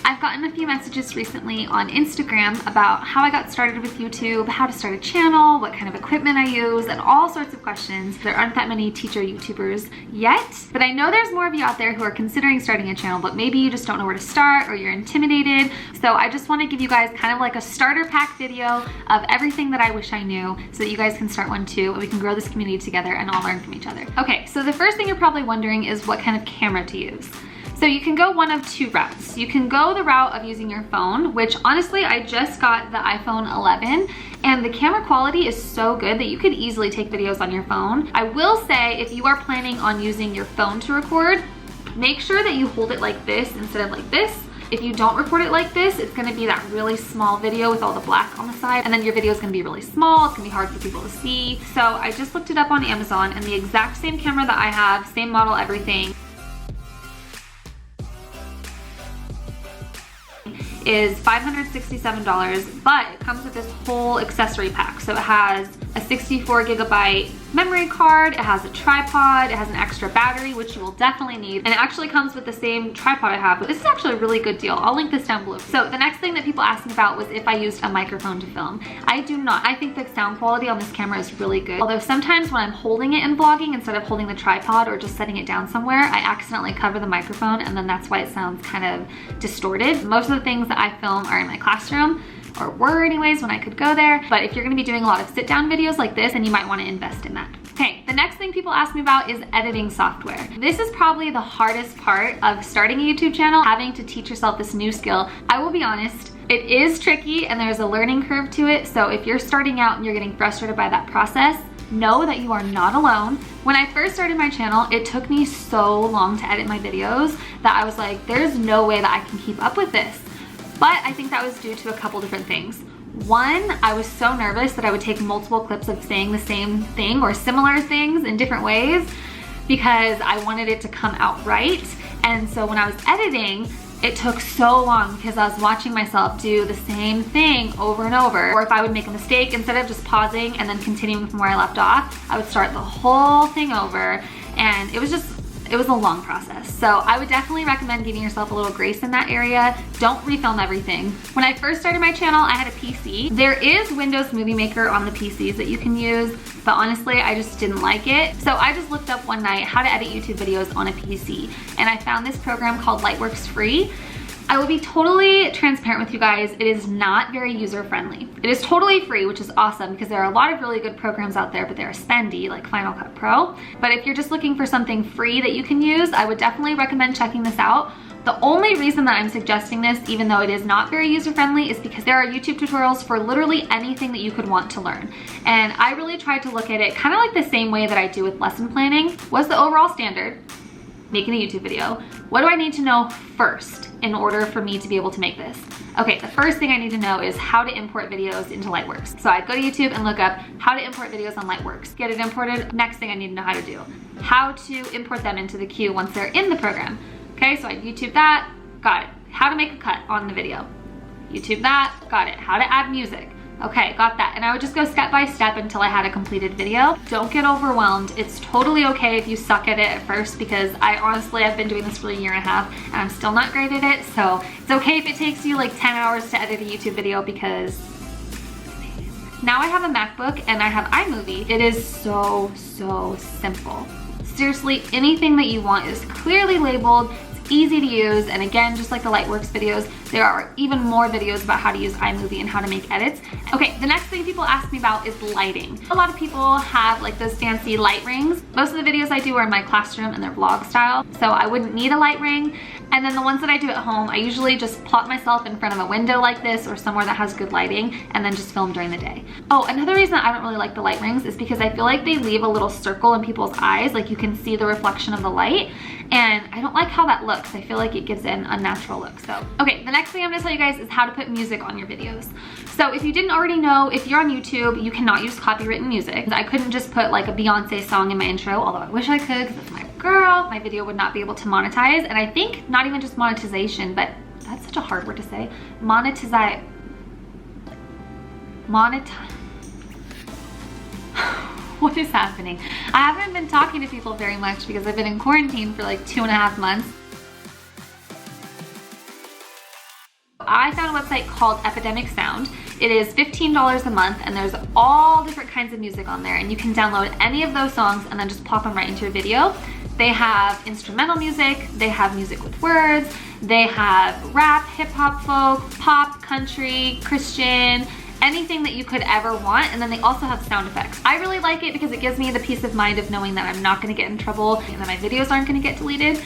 I've gotten a few messages recently on Instagram about how I got started with YouTube, how to start a channel, what kind of equipment I use, and all sorts of questions. There aren't that many teacher YouTubers yet, but I know there's more of you out there who are considering starting a channel, but maybe you just don't know where to start or you're intimidated. So I just want to give you guys kind of like a starter pack video of everything that I wish I knew so that you guys can start one too, and we can grow this community together and all learn from each other. Okay, so the first thing you're probably wondering is what kind of camera to use. So you can go one of two routes. You can go the route of using your phone, which honestly, I just got the iPhone 11 and the camera quality is so good that you could easily take videos on your phone. I will say if you are planning on using your phone to record, make sure that you hold it like this instead of like this. If you don't record it like this, it's gonna be that really small video with all the black on the side, and then your video is gonna be really small. It's gonna be hard for people to see. So I just looked it up on Amazon, and the exact same camera that I have, same model, everything, is $567, but it comes with this whole accessory pack. So it has a 64 gigabyte memory card, it has a tripod, it has an extra battery, which you will definitely need, and it actually comes with the same tripod I have. But this is actually a really good deal. I'll link this down below. So the next thing that people asked me about was if I used a microphone to film. I do not. I think the sound quality on this camera is really good. Although sometimes when I'm holding it and vlogging, instead of holding the tripod or just setting it down somewhere, I accidentally cover the microphone, and then that's why it sounds kind of distorted. Most of the things that I film are in my classroom, or were anyways when I could go there. But if you're gonna be doing a lot of sit down videos like this, then you might wanna invest in that. Okay, the next thing people ask me about is editing software. This is probably the hardest part of starting a YouTube channel, having to teach yourself this new skill. I will be honest, it is tricky and there's a learning curve to it. So if you're starting out and you're getting frustrated by that process, know that you are not alone. When I first started my channel, it took me so long to edit my videos that I was like, there's no way that I can keep up with this. But I think that was due to a couple different things. One, I was so nervous that I would take multiple clips of saying the same thing or similar things in different ways because I wanted it to come out right. And so when I was editing, it took so long because I was watching myself do the same thing over and over. Or if I would make a mistake, instead of just pausing and then continuing from where I left off, I would start the whole thing over, and it was a long process. So I would definitely recommend giving yourself a little grace in that area. Don't refilm everything. When I first started my channel, I had a PC. There is Windows Movie Maker on the PCs that you can use, but honestly, I just didn't like it. So I just looked up one night how to edit YouTube videos on a PC, and I found this program called Lightworks free. I will be totally transparent with you guys. It is not very user-friendly. It is totally free, which is awesome because there are a lot of really good programs out there, but they're spendy, like Final Cut Pro. But if you're just looking for something free that you can use, I would definitely recommend checking this out. The only reason that I'm suggesting this, even though it is not very user-friendly, is because there are YouTube tutorials for literally anything that you could want to learn. And I really tried to look at it kind of like the same way that I do with lesson planning. What's the overall standard? Making a YouTube video. What do I need to know first in order for me to be able to make this? Okay, the first thing I need to know is how to import videos into Lightworks. So I'd go to YouTube and look up how to import videos on Lightworks. Get it imported. Next thing I need to know how to do. How to import them into the queue once they're in the program. Okay, so I YouTube that, got it. How to make a cut on the video. YouTube that, got it. How to add music. Okay, got that. And I would just go step by step until I had a completed video. Don't get overwhelmed. It's totally okay if you suck at it at first, because I've been doing this for a year and a half and I'm still not great at it. So it's okay if it takes you like 10 hours to edit a YouTube video, because now I have a MacBook and I have iMovie. It is so simple. Seriously, anything that you want is clearly labeled. Easy to use, and again, just like the Lightworks videos, there are even more videos about how to use iMovie and how to make edits. Okay, the next thing people ask me about is lighting. A lot of people have like those fancy light rings. Most of the videos I do are in my classroom and they're vlog style, so I wouldn't need a light ring. And then the ones that I do at home, I usually just plot myself in front of a window like this or somewhere that has good lighting and then just film during the day. Oh, another reason I don't really like the light rings is because I feel like they leave a little circle in people's eyes, like you can see the reflection of the light, and I don't like how that looks. I feel like it gives it an unnatural look. So, okay, the next thing I'm gonna tell you guys is how to put music on your videos. So if you didn't already know, if you're on YouTube, you cannot use copywritten music. I couldn't just put like a Beyonce song in my intro, although I wish I could because it's my girl. My video would not be able to monetize. And I think not even just monetization, but that's such a hard word to say. Monetize. What is happening? I haven't been talking to people very much because I've been in quarantine for like 2.5 months. I found a website called Epidemic Sound. It is $15 a month, and there's all different kinds of music on there, and you can download any of those songs and then just plop them right into your video. They have instrumental music, they have music with words, they have rap, hip hop, folk, pop, country, Christian, anything that you could ever want. And then they also have sound effects. I really like it because it gives me the peace of mind of knowing that I'm not gonna get in trouble and that my videos aren't gonna get deleted.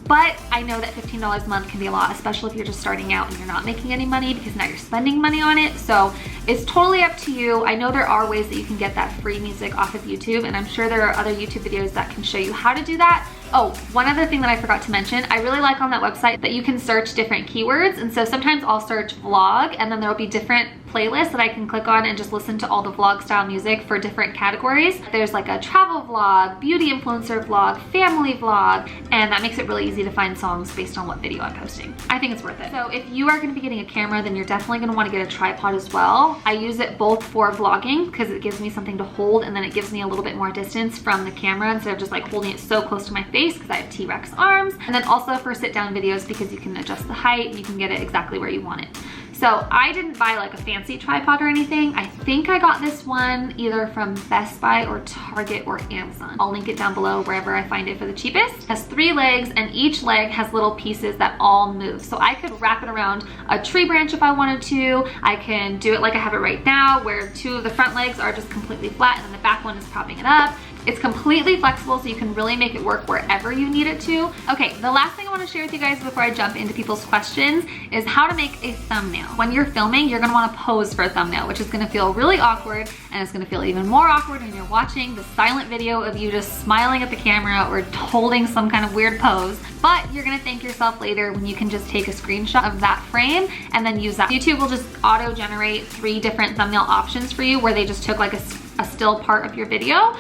But I know that $15 a month can be a lot, especially if you're just starting out and you're not making any money, because now you're spending money on it. So it's totally up to you. I know there are ways that you can get that free music off of YouTube, and I'm sure there are other YouTube videos that can show you how to do that. Oh, one other thing that I forgot to mention, I really like on that website that you can search different keywords. And so sometimes I'll search vlog, and then there'll be different playlists that I can click on and just listen to all the vlog style music for different categories. There's like a travel vlog, beauty influencer vlog, family vlog, and that makes it really easy to find songs based on what video I'm posting. I think it's worth it. So if you are going to be getting a camera, then you're definitely going to want to get a tripod as well. I use it both for vlogging because it gives me something to hold, and then it gives me a little bit more distance from the camera instead of just like holding it so close to my face because I have T-Rex arms. And then also for sit down videos because you can adjust the height and you can get it exactly where you want it. So I didn't buy like a fancy tripod or anything. I think I got this one either from Best Buy or Target or Amazon. I'll link it down below wherever I find it for the cheapest. It has 3 legs, and each leg has little pieces that all move. So I could wrap it around a tree branch if I wanted to. I can do it like I have it right now, where 2 of the front legs are just completely flat and then the back one is propping it up. It's completely flexible, so you can really make it work wherever you need it to. Okay, the last thing I want to share with you guys before I jump into people's questions is how to make a thumbnail. When you're filming, you're going to want to pose for a thumbnail, which is going to feel really awkward, and it's going to feel even more awkward when you're watching the silent video of you just smiling at the camera or holding some kind of weird pose. But you're going to thank yourself later when you can just take a screenshot of that frame and then use that. YouTube will just auto-generate 3 different thumbnail options for you where they just took like a still part of your video.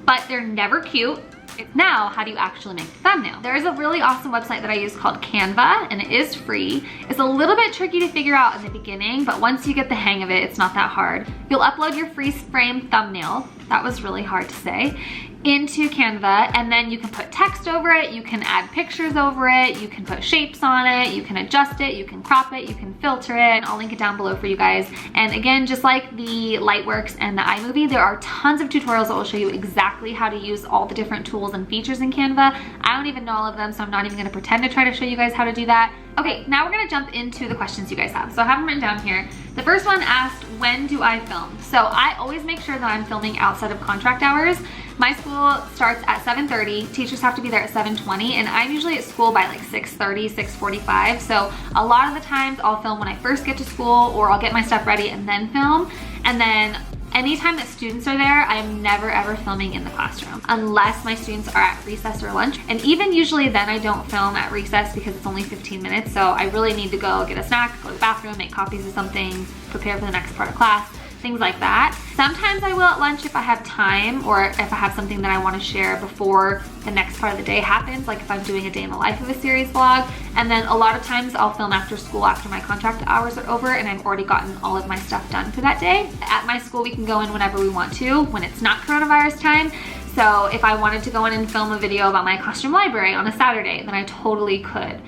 But they're never cute. It's now, how do you actually make the thumbnail? There is a really awesome website that I use called Canva, and it is free. It's a little bit tricky to figure out in the beginning, but once you get the hang of it, it's not that hard. You'll upload your freeze frame thumbnail, that was really hard to say, into Canva, and then you can put text over it, you can add pictures over it, you can put shapes on it, you can adjust it, you can crop it, you can filter it, and I'll link it down below for you guys. And again, just like the Lightworks and the iMovie, there are tons of tutorials that will show you exactly how to use all the different tools and features in Canva. I don't even know all of them, so I'm not even gonna pretend to try to show you guys how to do that. Okay, now we're gonna jump into the questions you guys have. So I have them written down here. The first one asked, when do I film? So I always make sure that I'm filming outside of contract hours. My school starts at 7:30, teachers have to be there at 7:20, and I'm usually at school by like 6:30, 6:45. So a lot of the times I'll film when I first get to school, or I'll get my stuff ready and then film. And then anytime that students are there, I am never ever filming in the classroom unless my students are at recess or lunch. And even usually then I don't film at recess because it's only 15 minutes. So I really need to go get a snack, go to the bathroom, make copies of something, prepare for the next part of class, things like that. Sometimes I will at lunch if I have time, or if I have something that I want to share before the next part of the day happens, like if I'm doing a day in the life of a series vlog. And then a lot of times I'll film after school, after my contract hours are over and I've already gotten all of my stuff done for that day. At my school, we can go in whenever we want to when it's not coronavirus time. So if I wanted to go in and film a video about my costume library on a Saturday, then I totally could.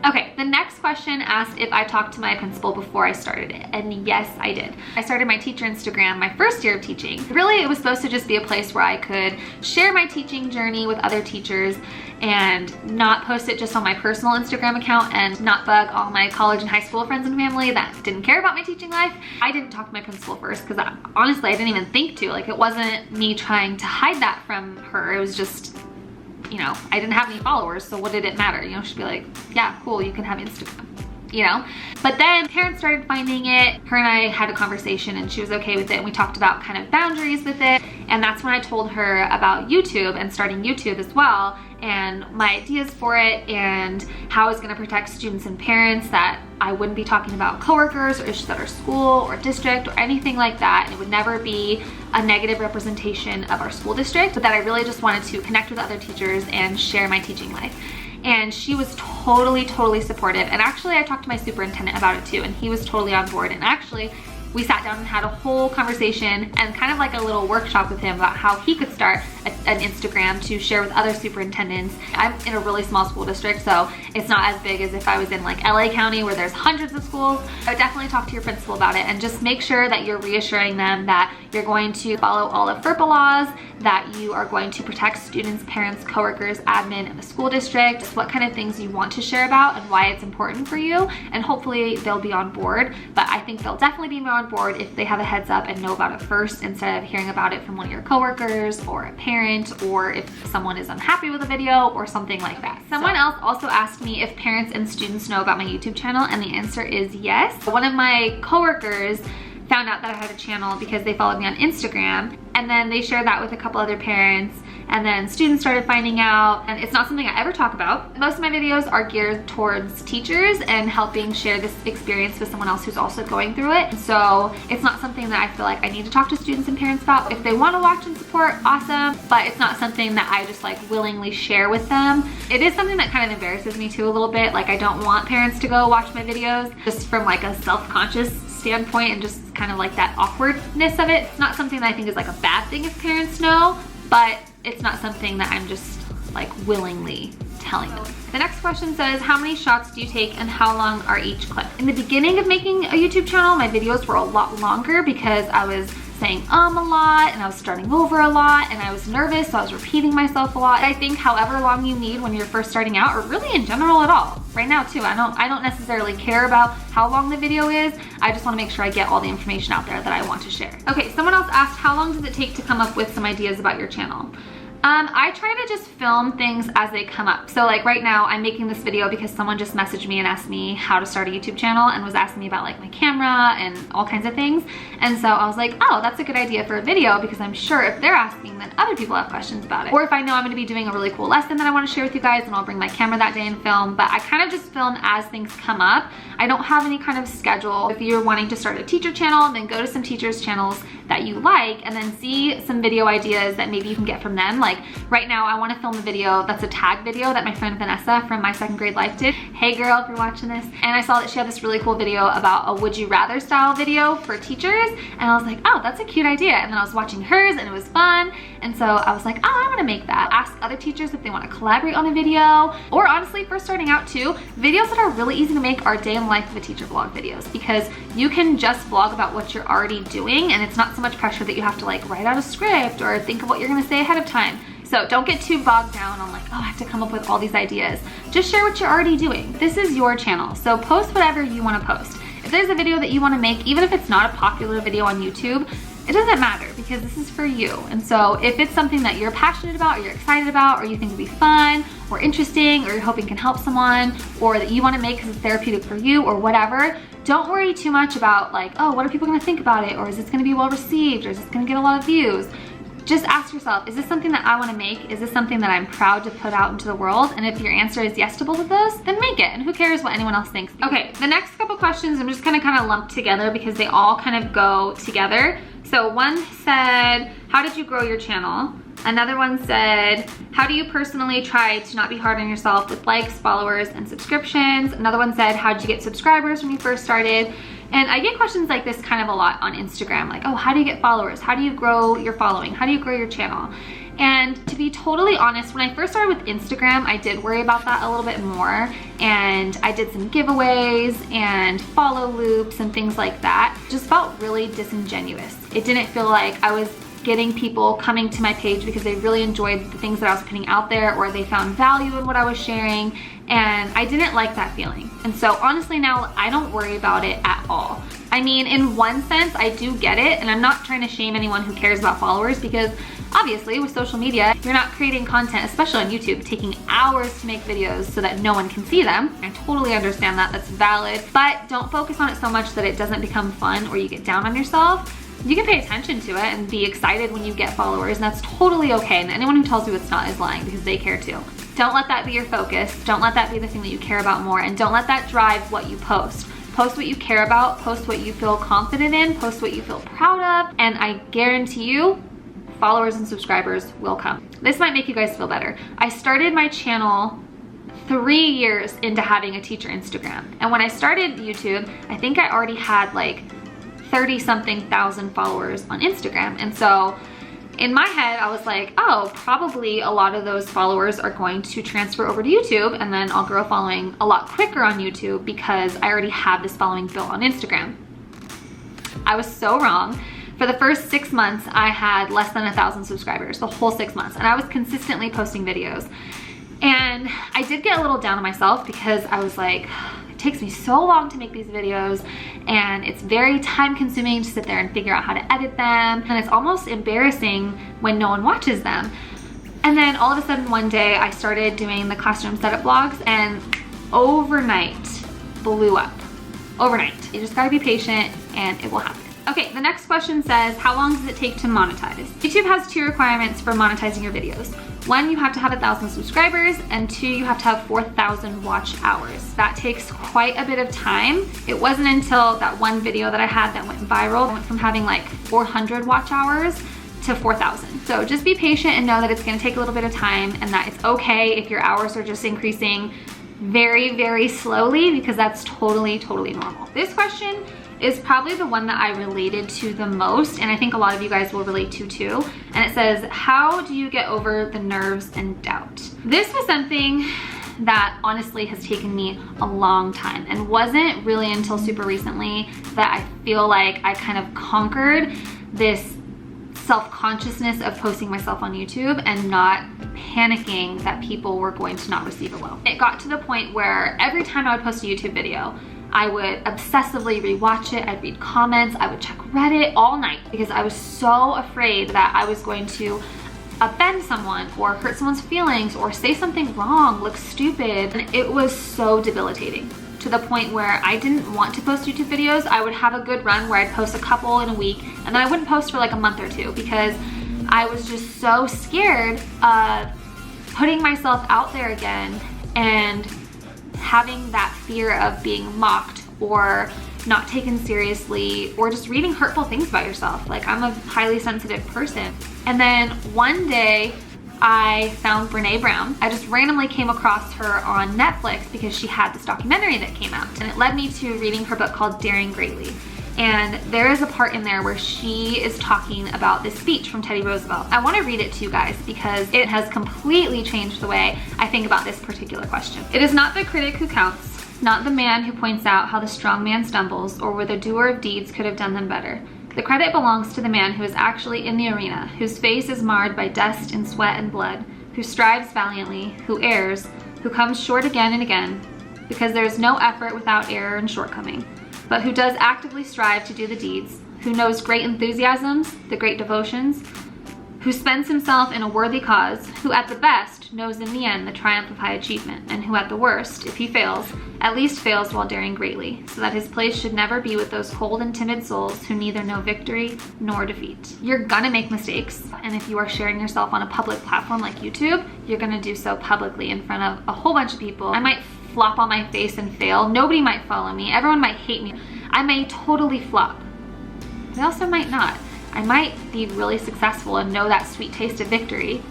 Okay, the next question asked if I talked to my principal before I started it, and yes, I did. I started my teacher Instagram my first year of teaching. Really, it was supposed to just be a place where I could share my teaching journey with other teachers and not post it just on my personal Instagram account and not bug all my college and high school friends and family that didn't care about my teaching life. I didn't talk to my principal first because honestly, I didn't even think to. Like, it wasn't me trying to hide that from her. It was just, you know, I didn't have any followers, so what did it matter? You know, she'd be like, yeah, cool, you can have Instagram, you know? But then parents started finding it. Her and I had a conversation and she was okay with it, and we talked about kind of boundaries with it. And that's when I told her about YouTube and starting YouTube as well, and my ideas for it, and how I was gonna protect students and parents, that I wouldn't be talking about coworkers or issues at our school or district or anything like that. And it would never be a negative representation of our school district, but that I really just wanted to connect with other teachers and share my teaching life. And she was totally supportive. And actually I talked to my superintendent about it too, and he was totally on board. And actually we sat down and had a whole conversation and kind of like a little workshop with him about how he could start an Instagram to share with other superintendents. I'm in a really small school district, so it's not as big as if I was in like LA County where there's hundreds of schools. I would definitely talk to your principal about it and just make sure that you're reassuring them that you're going to follow all of FERPA laws, that you are going to protect students, parents, coworkers, admin, and the school district, what kind of things you want to share about and why it's important for you, and hopefully they'll be on board. But I think they'll definitely be on board if they have a heads up and know about it first instead of hearing about it from one of your coworkers or a parent, or if someone is unhappy with a video or something like that. Someone else also asked me if parents and students know about my YouTube channel, and the answer is yes. One of my coworkers found out that I had a channel because they followed me on Instagram, and then they shared that with a couple other parents, and then students started finding out, and it's not something I ever talk about. Most of my videos are geared towards teachers and helping share this experience with someone else who's also going through it. So it's not something that I feel like I need to talk to students and parents about. If they want to watch and support, awesome, but it's not something that I just like willingly share with them. It is something that kind of embarrasses me too a little bit. Like, I don't want parents to go watch my videos just from like a self-conscious standpoint and just kind of like that awkwardness of it. It's not something that I think is like a bad thing if parents know, but it's not something that I'm just like willingly telling them. The next question says, how many shots do you take and how long are each clip? In the beginning of making a YouTube channel, my videos were a lot longer because I was saying a lot and I was starting over a lot and I was nervous, so I was repeating myself a lot. I think however long you need when you're first starting out, or really in general at all. Right now too, I don't necessarily care about how long the video is. I just want to make sure I get all the information out there that I want to share. Okay, someone else asked, how long does it take to come up with some ideas about your channel? I try to just film things as they come up. So like right now I'm making this video because someone just messaged me and asked me how to start a YouTube channel and was asking me about like my camera and all kinds of things. And so I was like, oh, that's a good idea for a video, because I'm sure if they're asking, then other people have questions about it. Or if I know I'm gonna be doing a really cool lesson that I wanna share with you guys, and I'll bring my camera that day and film. But I kind of just film as things come up. I don't have any kind of schedule. If you're wanting to start a teacher channel, then go to some teachers' channels that you like and then see some video ideas that maybe you can get from them. Like right now I want to film a video that's a tag video that my friend Vanessa from my second grade life did. Hey girl, if you're watching this. And I saw that she had this really cool video about a would you rather style video for teachers, and I was like, oh, that's a cute idea. And then I was watching hers and it was fun, and so I was like, oh, I want to make that. Ask other teachers if they want to collaborate on a video, or honestly for starting out too, videos that are really easy to make are day in the life of a teacher vlog videos, because you can just vlog about what you're already doing and it's not so much pressure that you have to like write out a script or think of what you're going to say ahead of time. So don't get too bogged down on like, oh, I have to come up with all these ideas. Just share what you're already doing. This is your channel, so post whatever you want to post. If there's a video that you want to make, even if it's not a popular video on YouTube, it doesn't matter, because this is for you. And so if it's something that you're passionate about, or you're excited about, or you think would be fun or interesting, or you're hoping can help someone, or that you want to make because it's therapeutic for you or whatever, don't worry too much about like, oh, what are people going to think about it? Or is this going to be well received? Or is this going to get a lot of views? Just ask yourself, is this something that I want to make? Is this something that I'm proud to put out into the world? And if your answer is yes to both of those, then make it. And who cares what anyone else thinks? Okay, the next couple questions I'm just kind of lumped together because they all kind of go together. So one said, how did you grow your channel? Another one said, how do you personally try to not be hard on yourself with likes, followers, and subscriptions? Another one said, how did you get subscribers when you first started? And I get questions like this kind of a lot on Instagram, like, oh, how do you get followers? How do you grow your following? How do you grow your channel? And to be totally honest, when I first started with Instagram, I did worry about that a little bit more. And I did some giveaways and follow loops and things like that. It just felt really disingenuous. It didn't feel like I was getting people coming to my page because they really enjoyed the things that I was putting out there, or they found value in what I was sharing, and I didn't like that feeling. And so honestly now, I don't worry about it at all. I mean, in one sense, I do get it, and I'm not trying to shame anyone who cares about followers, because obviously with social media, you're not creating content, especially on YouTube, taking hours to make videos so that no one can see them. I totally understand that, that's valid, but don't focus on it so much that it doesn't become fun or you get down on yourself. You can pay attention to it and be excited when you get followers, and that's totally okay. And anyone who tells you it's not is lying, because they care too. Don't let that be your focus. Don't let that be the thing that you care about more, and don't let that drive what you post. Post what you care about, post what you feel confident in, post what you feel proud of, and I guarantee you, followers and subscribers will come. This might make you guys feel better. I started my channel 3 years into having a teacher Instagram. And when I started YouTube, I think I already had like 30-something thousand followers on Instagram. And so in my head, I was like, oh, probably a lot of those followers are going to transfer over to YouTube, and then I'll grow a following a lot quicker on YouTube because I already have this following built on Instagram. I was so wrong. For the first 6 months, I had less than 1,000 subscribers, the whole 6 months, and I was consistently posting videos. And I did get a little down on myself because I was like, it takes me so long to make these videos, and it's very time consuming to sit there and figure out how to edit them, and it's almost embarrassing when no one watches them. And then all of a sudden one day I started doing the classroom setup vlogs, and overnight blew up. Overnight. You just gotta be patient and it will happen. Okay, the next question says, how long does it take to monetize? YouTube has 2 requirements for monetizing your videos. 1, you have to have 1,000 subscribers, and 2, you have to have 4,000 watch hours. That takes quite a bit of time. It wasn't until that one video that I had that went viral, I went from having like 400 watch hours to 4,000. So just be patient and know that it's gonna take a little bit of time, and that it's okay if your hours are just increasing very, very slowly, because that's totally, totally normal. This question is probably the one that I related to the most, and I think a lot of you guys will relate to too. And it says, how do you get over the nerves and doubt? This was something that honestly has taken me a long time, and wasn't really until super recently that I feel like I kind of conquered this self-consciousness of posting myself on YouTube and not panicking that people were going to not receive it well. It got to the point where every time I would post a YouTube video, I would obsessively rewatch it, I'd read comments, I would check Reddit all night, because I was so afraid that I was going to offend someone or hurt someone's feelings or say something wrong, look stupid. And it was so debilitating, to the point where I didn't want to post YouTube videos. I would have a good run where I'd post a couple in a week, and then I wouldn't post for like a month or 2 because I was just so scared of putting myself out there again and having that fear of being mocked or not taken seriously, or just reading hurtful things about yourself. Like, I'm a highly sensitive person. And then one day I found Brene Brown. I just randomly came across her on Netflix because she had this documentary that came out, and it led me to reading her book called Daring Greatly. And there is a part in there where she is talking about this speech from Teddy Roosevelt. I want to read it to you guys because it has completely changed the way I think about this particular question. It is not the critic who counts, not the man who points out how the strong man stumbles or where the doer of deeds could have done them better. The credit belongs to the man who is actually in the arena, whose face is marred by dust and sweat and blood, who strives valiantly, who errs, who comes short again and again, because there is no effort without error and shortcoming, but who does actively strive to do the deeds, who knows great enthusiasms, the great devotions, who spends himself in a worthy cause, who at the best knows in the end the triumph of high achievement, and who at the worst, if he fails, at least fails while daring greatly, so that his place should never be with those cold and timid souls who neither know victory nor defeat. You're gonna make mistakes, and if you are sharing yourself on a public platform like YouTube, you're gonna do so publicly in front of a whole bunch of people. I might flop on my face and fail. Nobody might follow me. Everyone might hate me. I may totally flop. But I also might not. I might be really successful and know that sweet taste of victory.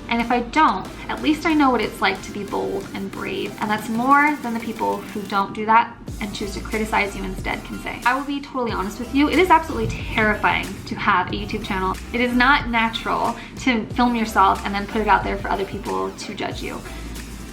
And if I don't, at least I know what it's like to be bold and brave. And that's more than the people who don't do that and choose to criticize you instead can say. I will be totally honest with you. It is absolutely terrifying to have a YouTube channel. It is not natural to film yourself and then put it out there for other people to judge you.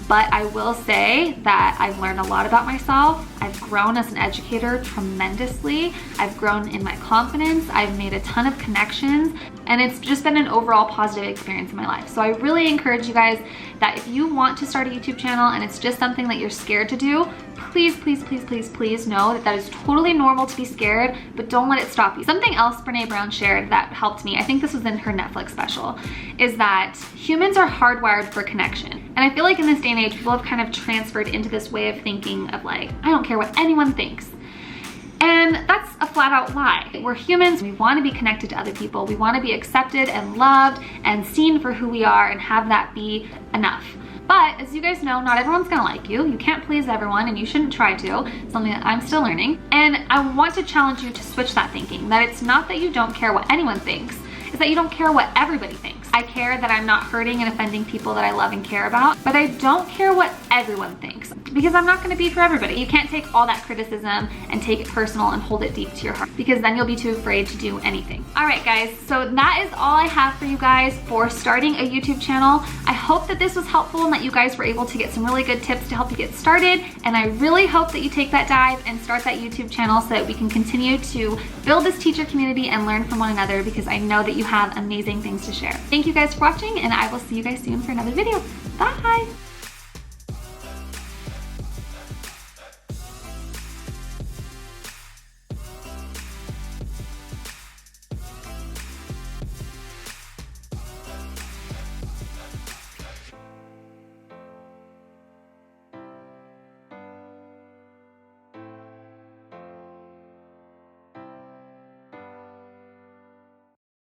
But I will say that I've learned a lot about myself. I've grown as an educator tremendously. I've grown in my confidence. I've made a ton of connections, and it's just been an overall positive experience in my life. So I really encourage you guys that if you want to start a YouTube channel and it's just something that you're scared to do, please, please, please, please, please know that that is totally normal to be scared, but don't let it stop you. Something else Brene Brown shared that helped me, I think this was in her Netflix special, is that humans are hardwired for connection. And I feel like in this day and age, people have kind of transferred into this way of thinking of like, I don't care what anyone thinks. And that's a flat out lie. We're humans, we want to be connected to other people. We want to be accepted and loved and seen for who we are and have that be enough. But as you guys know, not everyone's gonna like you. You can't please everyone, and you shouldn't try to. It's something that I'm still learning. And I want to challenge you to switch that thinking, that it's not that you don't care what anyone thinks, it's that you don't care what everybody thinks. I care that I'm not hurting and offending people that I love and care about, but I don't care what everyone thinks, because I'm not going to be for everybody. You can't take all that criticism and take it personal and hold it deep to your heart, because then you'll be too afraid to do anything. All right, guys, so that is all I have for you guys for starting a YouTube channel. I hope that this was helpful and that you guys were able to get some really good tips to help you get started, and I really hope that you take that dive and start that YouTube channel so that we can continue to build this teacher community and learn from one another, because I know that you have amazing things to share. Thank you guys for watching, and I will see you guys soon for another video. Bye!